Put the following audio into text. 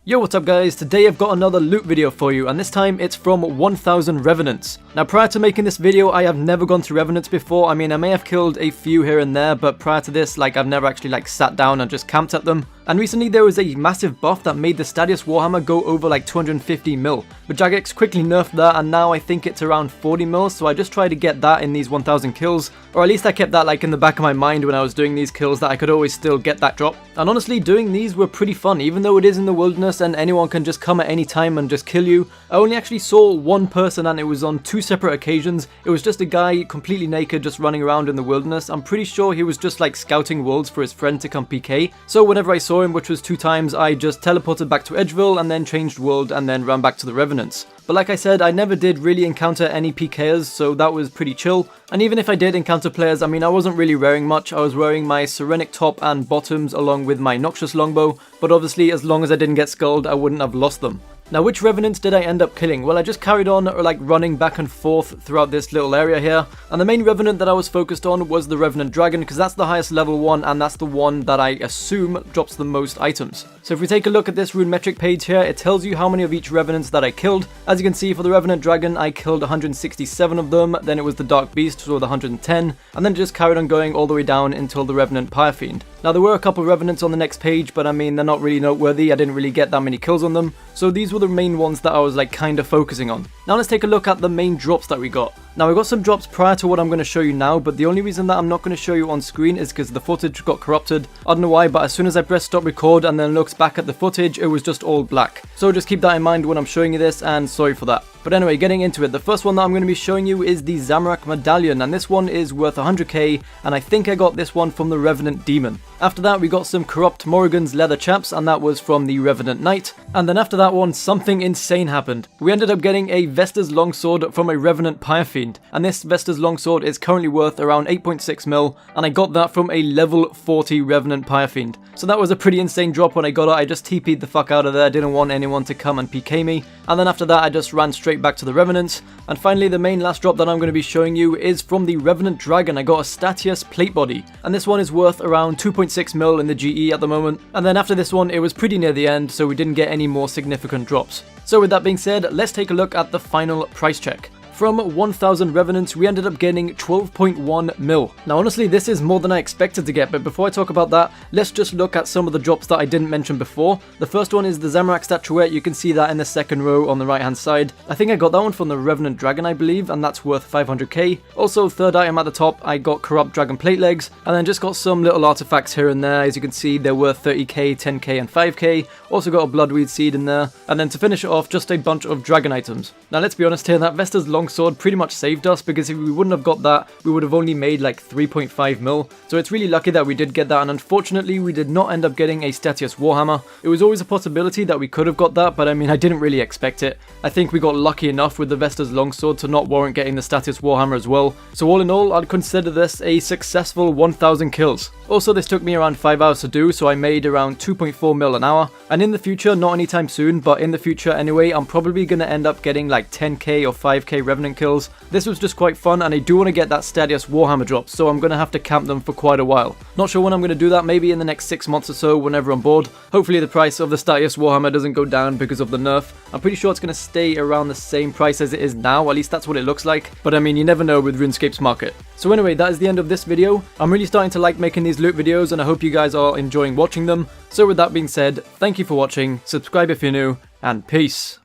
Yo, what's up guys? Today I've got another loot video for you, and this time it's from 1000 Revenants. Now prior to making this video, I have never gone to Revenants before. I mean, I may have killed a few here and there, but prior to this, I've never actually sat down and just camped at them. And recently there was a massive buff that made the Stadius Warhammer go over 250 mil. But Jagex quickly nerfed that, and now I think it's around 40 mil, so I just tried to get that in these 1000 kills. Or at least I kept that in the back of my mind when I was doing these kills, that I could always still get that drop. And honestly, doing these were pretty fun, even though it is in the wilderness and anyone can just come at any time and just kill you. I only actually saw one person, and it was on two separate occasions. It was just a guy completely naked just running around in the wilderness. I'm pretty sure he was just scouting wolves for his friend to come PK. So whenever I saw him, which was 2 times, I just teleported back to Edgeville and then changed world and then ran back to the Revenants. But like I said, I never did really encounter any PKers, so that was pretty chill. And even if I did encounter players, I mean, I wasn't really wearing much. I was wearing my Serenic top and bottoms along with my Noxious longbow, but obviously as long as I didn't get skulled, I wouldn't have lost them. Now, which Revenants did I end up killing? Well, I just carried on running back and forth throughout this little area here, and the main Revenant that I was focused on was the Revenant Dragon, because that's the highest level one, and that's the one that I assume drops the most items. So if we take a look at this rune metric page here, it tells you how many of each Revenants that I killed. As you can see, for the Revenant Dragon, I killed 167 of them, then it was the Dark Beast, so the 110, and then just carried on going all the way down until the Revenant Pyre Fiend. Now, there were a couple Revenants on the next page, but I mean, they're not really noteworthy. I didn't really get that many kills on them, so these were the main ones that I was kind of focusing on. Now let's take a look at the main drops that we got. Now, I got some drops prior to what I'm going to show you now, but the only reason that I'm not going to show you on screen is because the footage got corrupted. I don't know why, but as soon as I pressed stop record and then looked back at the footage, it was just all black. So just keep that in mind when I'm showing you this, and sorry for that. But anyway, getting into it, the first one that I'm going to be showing you is the Zamorak Medallion, and this one is worth 100k, and I think I got this one from the Revenant Demon. After that, we got some Corrupt Morrigan's leather chaps, and that was from the Revenant Knight. And then after that one, something insane happened. We ended up getting a Vesta's Longsword from a Revenant Pyre Fiend, and this Vesta's Longsword is currently worth around 8.6 mil, and I got that from a level 40 Revenant Pyre Fiend. So that was a pretty insane drop when I got it. I just TP'd the fuck out of there, didn't want anyone to come and PK me, and then after that I just ran straight back to the Revenants. And finally, the main last drop that I'm going to be showing you is from the Revenant Dragon. I got a Statius Plate Body, and this one is worth around 2.6 mil in the GE at the moment. And then after this one, it was pretty near the end, so we didn't get any more significant drops. So with that being said, let's take a look at the final price check. From 1000 Revenants, we ended up getting 12.1 mil. Now honestly, this is more than I expected to get, but before I talk about that, let's just look at some of the drops that I didn't mention before. The first one is the Zamorak statuette. You can see that in the second row on the right hand side. I think I got that one from the Revenant Dragon, I believe, and that's worth 500k. Also, third item at the top, I got Corrupt Dragon Plate Legs, and then just got some little artifacts here and there. As you can see, they're worth 30k, 10k, and 5k. Also got a Bloodweed Seed in there, and then to finish it off, just a bunch of dragon items. Now let's be honest here, that Vesta's Longsword pretty much saved us, because if we wouldn't have got that, we would have only made 3.5 mil. So it's really lucky that we did get that, and unfortunately we did not end up getting a Statius Warhammer. It was always a possibility that we could have got that, but I mean, I didn't really expect it. I think we got lucky enough with the Vesta's Longsword to not warrant getting the Statius Warhammer as well. So all in all, I'd consider this a successful 1000 kills. Also, this took me around 5 hours to do, so I made around 2.4 mil an hour. And in the future, not anytime soon, but in the future anyway, I'm probably going to end up getting 10k or 5k Revenant kills. This was just quite fun, and I do want to get that Stadius Warhammer drop, so I'm going to have to camp them for quite a while. Not sure when I'm going to do that, maybe in the next 6 months or so, whenever I'm bored. Hopefully the price of the Stadius Warhammer doesn't go down because of the nerf. I'm pretty sure it's going to stay around the same price as it is now, at least that's what it looks like. But I mean, you never know with Runescape's market. So anyway, that is the end of this video. I'm really starting to like making these loot videos, and I hope you guys are enjoying watching them. So with that being said, thank you for watching, subscribe if you're new, and peace.